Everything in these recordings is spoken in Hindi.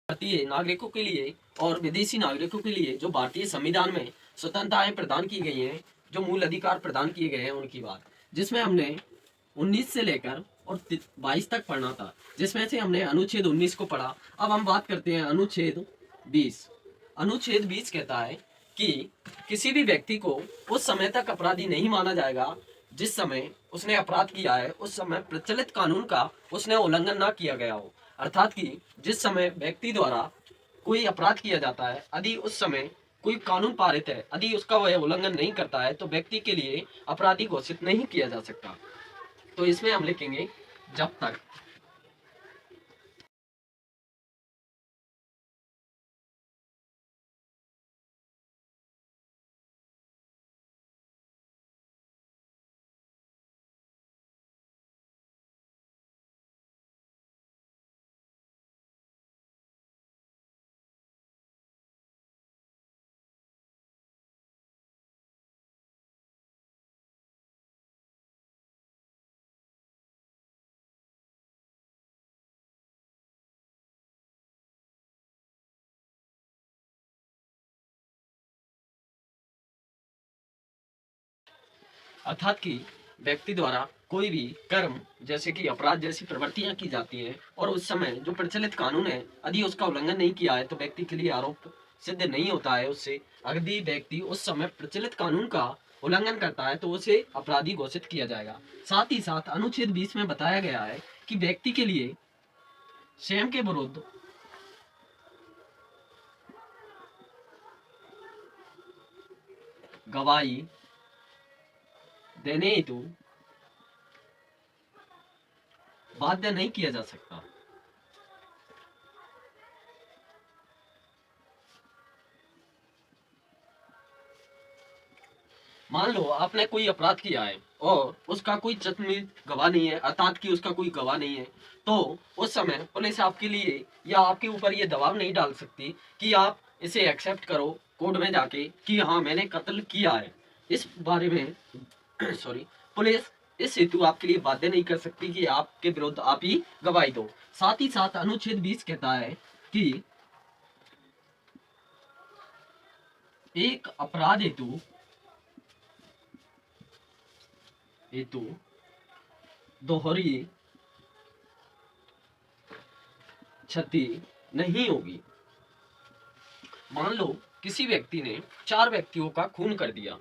भारतीय नागरिकों के लिए और विदेशी नागरिकों के लिए जो भारतीय संविधान में स्वतंत्रताएं प्रदान की गई हैं, जो मूल अधिकार प्रदान किए गए हैं उनकी बात, जिसमें हमने 19 से लेकर और 22 तक पढ़ना था, जिसमें से हमने अनुच्छेद 19 को पढ़ा। अब हम बात करते हैं अनुच्छेद 20। अनुच्छेद 20 कहता है कि किसी भी व्यक्ति को उस समय तक अपराधी नहीं माना जाएगा जिस समय उसने अपराध किया है उस समय प्रचलित कानून का उसने उल्लंघन ना किया गया हो। अर्थात कि जिस समय व्यक्ति द्वारा कोई अपराध किया जाता है, यदि उस समय कोई कानून पारित है, यदि उसका वह उल्लंघन नहीं करता है तो व्यक्ति के लिए अपराधी घोषित नहीं किया जा सकता। तो इसमें हम लिखेंगे जब तक अर्थात कि व्यक्ति द्वारा कोई भी कर्म जैसे कि अपराध जैसी प्रवृत्तियां की जाती हैं और उस समय जो प्रचलित कानून है यदि उसका उल्लंघन नहीं किया है तो व्यक्ति के लिए आरोप सिद्ध नहीं होता है उससे। यदि व्यक्ति उस समय प्रचलित कानून का उल्लंघन करता है तो उसे अपराधी घोषित किया जाएगा। साथ ही साथ अनुच्छेद 20 में बताया गया है कि व्यक्ति के लिए स्वयं के विरुद्ध गवाही देने हेतु बाध्य नहीं किया जा सकता। मान लो आपने कोई अपराध किया है और उसका कोई चश्मित गवाह नहीं है, अर्थात कि उसका कोई गवाह नहीं है, तो उस समय पुलिस आपके लिए या आपके ऊपर ये दबाव नहीं डाल सकती कि आप इसे एक्सेप्ट करो कोर्ट में जाके कि हाँ मैंने कत्ल किया है। इस बारे में सॉरी, पुलिस इस हेतु आपके लिए बाध्य नहीं कर सकती कि आपके विरुद्ध आप ही गवाही दो। साथ ही साथ अनुच्छेद 20 कहता है कि एक अपराध हेतु हेतु दोहरी क्षति नहीं होगी। मान लो किसी व्यक्ति ने 4 व्यक्तियों का खून कर दिया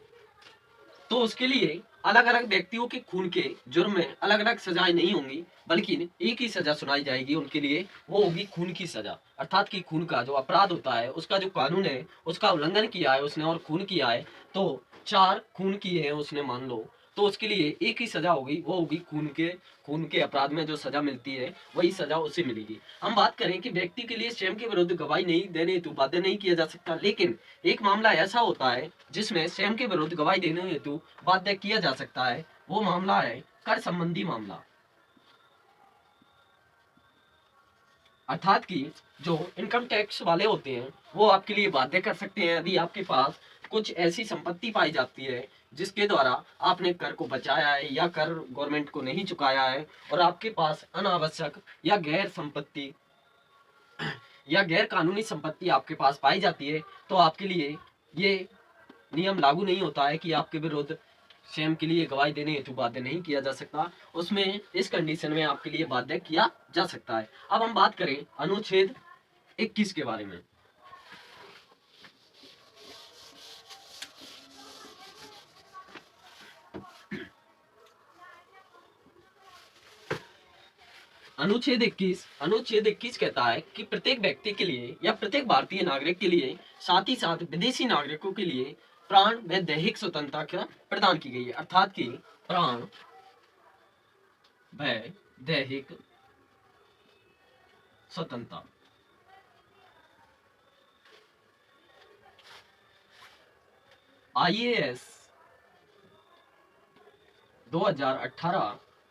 तो उसके लिए अलग अलग व्यक्तियों के खून के जुर्म में अलग अलग सजाएं नहीं होंगी, बल्कि एक ही सजा सुनाई जाएगी उनके लिए, वो होगी खून की सजा। अर्थात कि खून का जो अपराध होता है उसका जो कानून है उसका उल्लंघन किया है उसने और खून किया है, तो 4 खून किए हैं उसने मान लो, तो उसके लिए एक ही सजा होगी, वो होगी खून के अपराध में जो सजा मिलती है वही सजा उसे मिलेगी। हम बात करें कि व्यक्ति के लिए स्वयं के विरुद्ध गवाही नहीं देने हेतु बाध्य नहीं किया जा सकता, लेकिन एक मामला ऐसा होता है जिसमें स्वयं के विरुद्ध गवाही देने हेतु बाध्य किया जा सकता है, वो मामला है कर संबंधी मामला। अर्थात कि जो इनकम टैक्स वाले होते हैं वो आपके लिए बाध्य कर सकते हैं यदि आपके पास कुछ ऐसी संपत्ति पाई जाती है जिसके द्वारा आपने कर को बचाया है या कर गवर्नमेंट को नहीं चुकाया है और आपके पास अनावश्यक या गैर कानूनी संपत्ति आपके पास पाई जाती है, तो आपके लिए ये नियम लागू नहीं होता है कि आपके विरुद्ध स्वयं के लिए गवाही देने हेतु बाध्य नहीं किया जा सकता। उसमें इस कंडीशन में आपके लिए बाध्य किया जा सकता है। अब हम बात करें अनुच्छेद 21 के बारे में। अनुच्छेद 21 कहता है कि प्रत्येक व्यक्ति के लिए या प्रत्येक भारतीय नागरिक के लिए, साथ ही साथ विदेशी नागरिकों के लिए प्राण व दैहिक स्वतंत्रता प्रदान की गई है। अर्थात कि प्राण व दैहिक स्वतंत्रता IAS 2018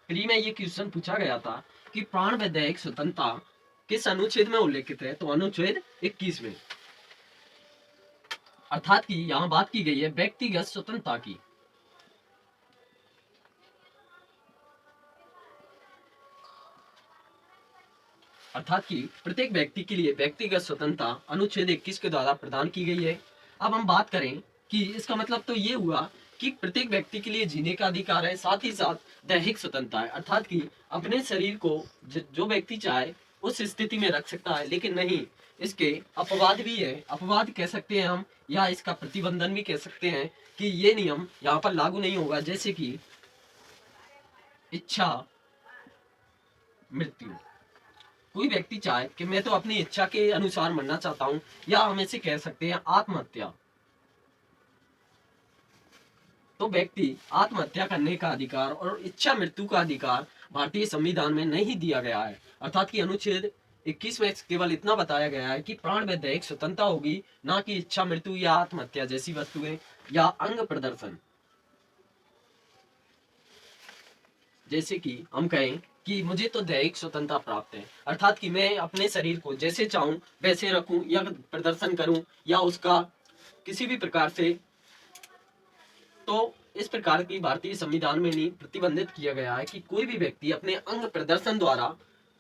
प्री में ये क्वेश्चन पूछा गया था कि प्राण व दैहिक स्वतंत्रता किस अनुच्छेद में उल्लेखित है, तो अनुच्छेद 21 में। अर्थात कि यहाँ बात की गई है व्यक्तिगत स्वतंत्रता की। अर्थात कि प्रत्येक व्यक्ति के लिए व्यक्तिगत स्वतंत्रता अनुच्छेद 21 के द्वारा प्रदान की गई है। अब हम बात करें कि इसका मतलब तो ये हुआ कि प्रत्येक व्यक्ति के लिए जीने का अधिकार है, साथ ही साथ दैहिक स्वतंत्रता है, अर्थात कि अपने शरीर को जो व्यक्ति चाहे उस स्थिति में रख सकता है। लेकिन नहीं, इसके अपवाद भी है, अपवाद कह सकते हैं हम, या इसका प्रतिबंधन भी कह सकते हैं कि ये नियम यहाँ पर लागू नहीं होगा। जैसे कि इच्छा मृत्यु, कोई व्यक्ति चाहे कि मैं तो अपनी इच्छा के अनुसार मरना चाहता हूं, या हम इसे कह सकते हैं आत्महत्या, तो व्यक्ति आत्महत्या करने का अधिकार और इच्छा मृत्यु का अधिकार भारतीय संविधान में नहीं दिया गया है। अर्थात कि अनुच्छेद 21 में केवल इतना बताया गया है कि प्राण व दैहिक स्वतंत्रता होगी, ना कि इच्छा मृत्यु या आत्महत्या जैसी वस्तुएं या अंग प्रदर्शन। जैसे कि हम कहें कि मुझे तो दैहिक स्वतंत्रता प्राप्त है, अर्थात कि मैं अपने शरीर को जैसे चाहूं वैसे रखूं या प्रदर्शन करूं या उसका किसी भी प्रकार से, तो इस प्रकार की भारतीय संविधान में नहीं प्रतिबंधित किया गया है कि कोई भी व्यक्ति अपने अंग प्रदर्शन द्वारा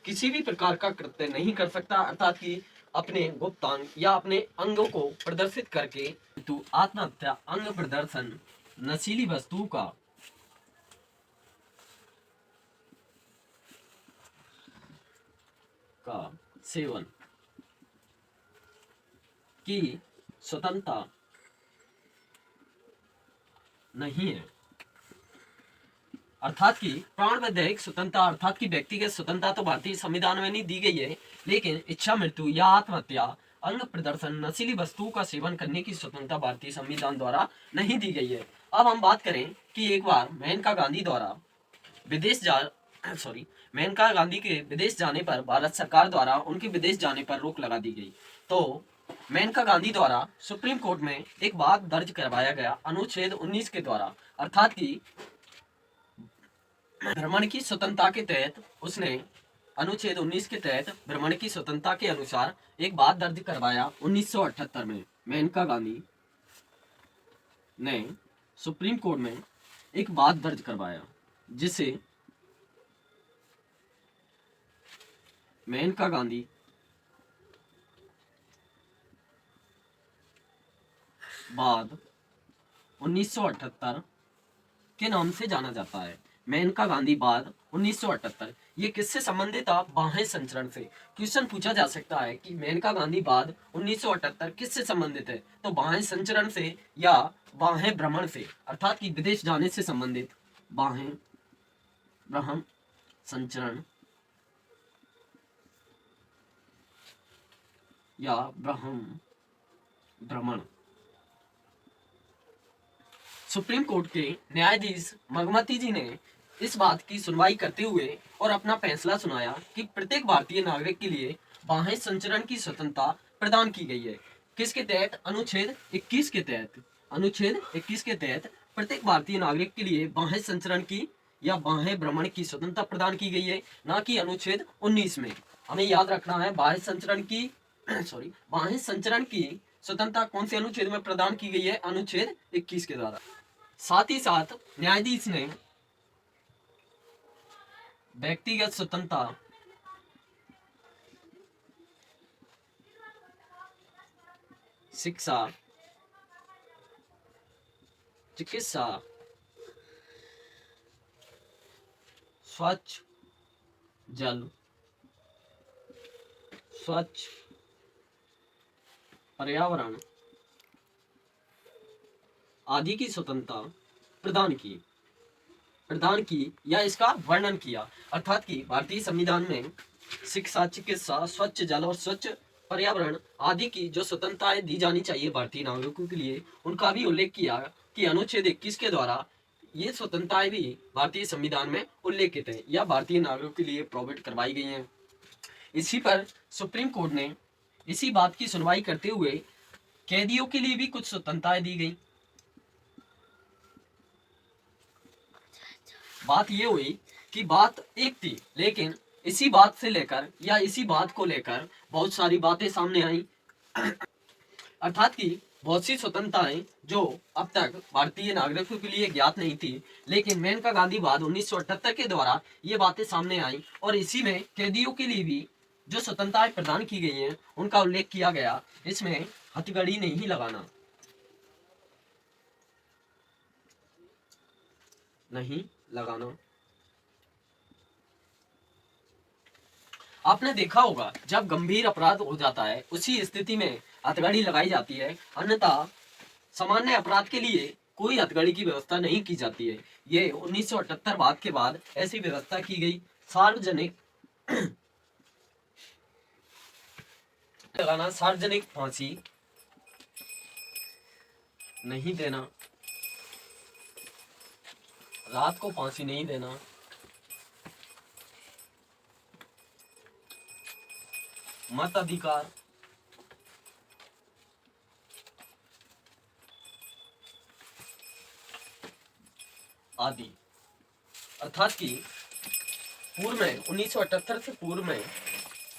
किसी भी प्रकार का कृत्य नहीं कर सकता, अर्थात कि अपने गुप्तांग या अपने अंगों को प्रदर्शित करके। तो आत्महत्या अंग प्रदर्शन नशीली वस्तु का सेवन की स्वतंत्रता नहीं है। अर्थात कि प्राण व दैहिक स्वतंत्रता अर्थात कि व्यक्तिगत स्वतंत्रता तो भारतीय संविधान में नहीं दी गई है, लेकिन इच्छा मृत्यु या आत्महत्या, अंग प्रदर्शन, नशीली वस्तुओं का सेवन करने की स्वतंत्रता भारतीय संविधान द्वारा नहीं दी गई है। अब हम बात करें कि एक बार मेनका गांधी द्वारा मेनका गांधी के विदेश जाने पर भारत सरकार द्वारा उनके विदेश जाने पर रोक लगा दी गई। तो मेनका गांधी द्वारा सुप्रीम कोर्ट में एक बात दर्ज करवाया गया अनुच्छेद 19 के द्वारा, अर्थात कि भ्रमण की स्वतंत्रता के तहत उसने अनुच्छेद 19 के तहत भ्रमण की स्वतंत्रता के अनुसार एक बात दर्ज करवाया 1978 में। मेनका गांधी ने सुप्रीम कोर्ट में एक बात दर्ज करवाया जिसे मेनका गांधी बाद 1978 के नाम से जाना जाता है। मेनका गांधी बाद 1978 ये किससे संबंधित था? बाह्य संचरण से। क्वेश्चन पूछा जा सकता है कि मेनका गांधी बाद 1978 किससे संबंधित है, तो बाह्य संचरण से या बाह्य भ्रमण से, अर्थात कि विदेश जाने से संबंधित बाह्य भ्रमण संचरण या भ्रमण। सुप्रीम कोर्ट के न्यायाधीश मगमती जी ने इस बात की सुनवाई करते हुए और अपना फैसला सुनाया कि प्रत्येक भारतीय नागरिक के लिए बाह्य संचरण की स्वतंत्रता प्रदान की गई है। किसके तहत? अनुच्छेद 21 के तहत। अनुच्छेद 21 के तहत प्रत्येक भारतीय नागरिक के लिए बाह्य संचरण की या बाह्य भ्रमण की स्वतंत्रता प्रदान की गई है, ना कि अनुच्छेद 19 में। हमें याद रखना है बाह्य संचरण की बाह्य संचरण की स्वतंत्रता कौन से अनुच्छेद में प्रदान की गई है? अनुच्छेद 21 के द्वारा। साथ ही साथ न्यायाधीश ने व्यक्तिगत स्वतंत्रता शिक्षा, चिकित्सा, स्वच्छ जल, स्वच्छ पर्यावरण आदि की स्वतंत्रता प्रदान की या इसका वर्णन किया। अर्थात कि भारतीय संविधान में शिक्षा, चिकित्सा, स्वच्छ जल और स्वच्छ पर्यावरण आदि की जो स्वतंत्रताएं दी जानी चाहिए भारतीय नागरिकों के लिए, उनका भी उल्लेख किया कि अनुच्छेद 21 के द्वारा ये स्वतंत्रताएं भी भारतीय संविधान में उल्लेखित है या भारतीय नागरिकों के लिए प्रोवाइड करवाई गई हैं। इसी पर सुप्रीम कोर्ट ने इसी बात की सुनवाई करते हुए कैदियों के लिए भी कुछ स्वतंत्रताएं दी गई। बात ये हुई कि बात एक थी, लेकिन इसी बात से लेकर या इसी बात को लेकर बहुत सारी बातें सामने आई। अर्थात कि बहुत सी स्वतंत्रताएं जो अब तक भारतीय नागरिकों के लिए ज्ञात नहीं थी, लेकिन मेनका गांधी बाद 1978 के द्वारा ये बातें सामने आई और इसी में कैदियों के लिए भी जो स्वतंत्रताएं प्रदान की गई हैं उनका उल्लेख किया गया। इसमें हथकड़ी नहीं लगाना, नहीं लगाना। आपने देखा होगा जब गंभीर अपराध हो जाता है उसी स्थिति में हथकड़ी लगाई जाती है, अन्यथा सामान्य अपराध के लिए कोई हथकड़ी की व्यवस्था नहीं की जाती है। ये 1978 बाद के बाद ऐसी व्यवस्था की गई। सार्वजनिक लगाना, सार्वजनिक फांसी नहीं देना, रात को फांसी नहीं देना, मत अधिकार, आदि। अर्थात कि पूर्व में 1978 से पूर्व में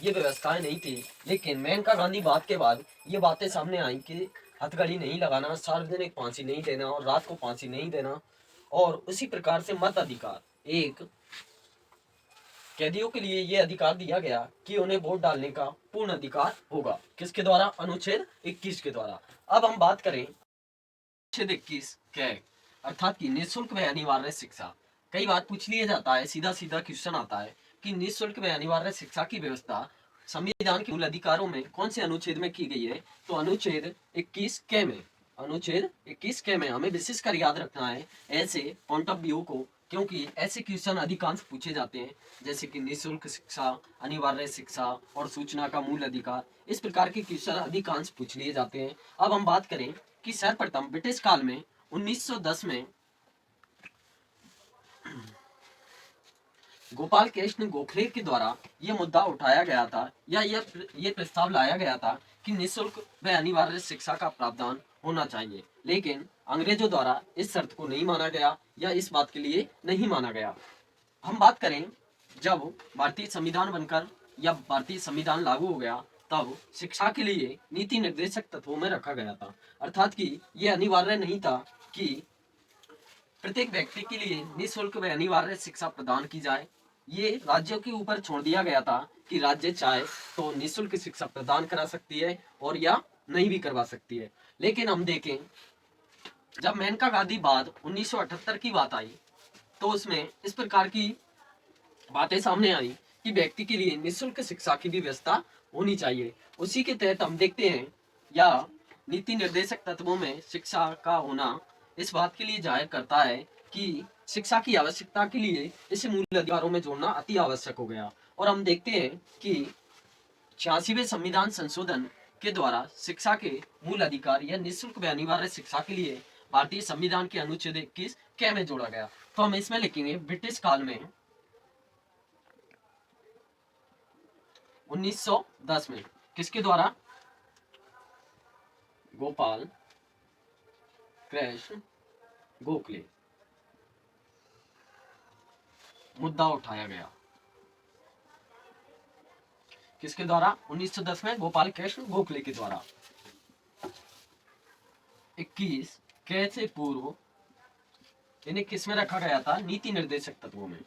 ये व्यवस्थाएं नहीं थी, लेकिन मेनका गांधी बात के बाद ये बातें सामने आई कि हथकड़ी नहीं लगाना, सार्वजनिक फांसी नहीं देना और रात को फांसी नहीं देना। और उसी प्रकार से मत अधिकार, एक कैदियों के लिए ये अधिकार दिया गया कि उन्हें वोट डालने का पूर्ण अधिकार होगा। किसके द्वारा? अनुच्छेद 21 के द्वारा। अब हम बात करें अनुच्छेद 21 क्या है, अर्थात कि निःशुल्क व अनिवार्य शिक्षा। कई बार पूछ लिया जाता है, सीधा सीधा क्वेश्चन आता है कि निःशुल्क व अनिवार्य शिक्षा की व्यवस्था संविधान के मूल अधिकारों में कौन से अनुच्छेद में की गई है? तो अनुच्छेद 21 के में, अनुच्छेद 21 के में हमें विशेषकर याद रखना है ऐसे पॉइंट ऑफ व्यू को, क्योंकि ऐसे क्वेश्चन अधिकांश पूछे जाते हैं, जैसे कि निःशुल्क शिक्षा, अनिवार्य शिक्षा और सूचना का मूल अधिकार। इस प्रकार के क्वेश्चन अधिकांश पूछ लिए जाते हैं। अब हम बात करें कि सर्वप्रथम ब्रिटिश काल में 1910 में गोपाल कृष्ण गोखले के द्वारा यह मुद्दा उठाया गया था, या ये प्रस्ताव लाया गया था कि निःशुल्क व अनिवार्य शिक्षा का प्रावधान होना चाहिए, लेकिन अंग्रेजों द्वारा इस शर्त को नहीं माना गया या इस बात के लिए नहीं माना गया। हम बात करें जब भारतीय संविधान बनकर या भारतीय संविधान लागू हो गया, तब शिक्षा के लिए नीति निर्देशक तत्वों में रखा गया था, अर्थात कि यह अनिवार्य नहीं था कि प्रत्येक व्यक्ति के लिए निःशुल्क व अनिवार्य शिक्षा प्रदान की जाए। ये राज्यों के ऊपर छोड़ दिया गया था कि राज्य चाहे तो निःशुल्क शिक्षा प्रदान करा सकती है और या नहीं भी करवा सकती है। लेकिन हम देखें जब मेनका गांधी बाद 1978 की बात आई, तो उसमें इस प्रकार की बातें सामने आई कि व्यक्ति के लिए निःशुल्क शिक्षा की भी व्यवस्था होनी चाहिए। उसी के तहत हम देखते हैं, या नीति निर्देशक तत्वों में शिक्षा का होना इस बात के लिए जाहिर करता है कि शिक्षा की आवश्यकता के लिए इसे मूल अधिकारों में जोड़ना अति आवश्यक हो गया। और हम देखते हैं कि 86वें संविधान संशोधन के द्वारा शिक्षा के मूल अधिकार या निःशुल्क व अनिवार्य शिक्षा के लिए भारतीय संविधान के अनुच्छेद 21 क में जोड़ा गया। तो हम इसमें लिखेंगे ब्रिटिश काल में 1910 में किसके द्वारा? गोपाल कृष्ण गोखले मुद्दा उठाया गया। किसके द्वारा? 1910 में गोपाल कृष्ण गोखले के द्वारा। 21 क से पूर्व इन्हें किस में रखा गया था? नीति निर्देशक तत्वों में।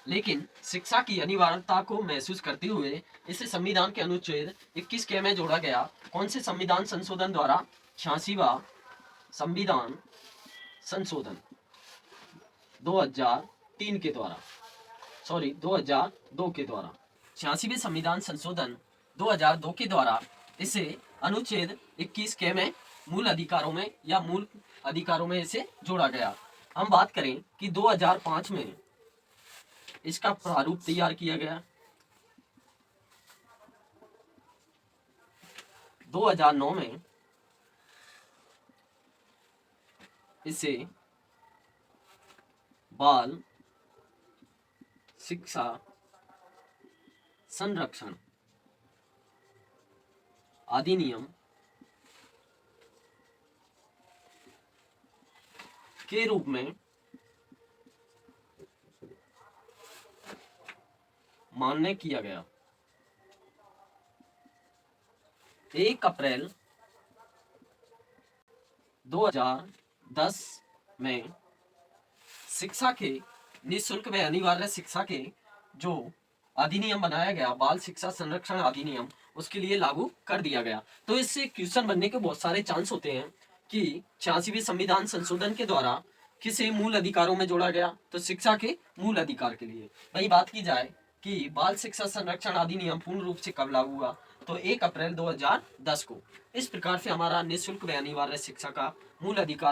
लेकिन शिक्षा की अनिवार्यता को महसूस करते हुए इसे संविधान के अनुच्छेद 21 के में जोड़ा गया। कौन से संविधान संशोधन द्वारा? 86वां संविधान संशोधन 2003 के द्वारा, 2002 के द्वारा। 86वें संविधान संशोधन 2002 के द्वारा इसे अनुच्छेद 21 के में मूल अधिकारों में या मूल अधिकारों में इसे जोड़ा गया। हम बात करें कि 2005 में इसका प्रारूप तैयार किया गया। 2009 में इसे बाल शिक्षा संरक्षण अधिनियम के रूप में मान्य किया गया। 1 अप्रैल 2010 में शिक्षा के निःशुल्क व अनिवार्य शिक्षा के जो अधिनियम बनाया गया, बाल शिक्षा संरक्षण अधिनियम, उसके लिए लागू कर दिया गया। तो इससे क्वेश्चन बनने के बहुत सारे चांस होते हैं कि 86वें संविधान संशोधन के द्वारा किसे मूल अधिकारों में जोड़ा गया, तो शिक्षा के मूल अधिकार के लिए। वही बात की जाए कि बाल शिक्षा संरक्षण अधिनियम पूर्ण रूप से कब लागू हुआ, तो 1 अप्रैल 2010 को। इस प्रकार से हमारा निःशुल्क व अनिवार्य शिक्षा का मूल अधिकार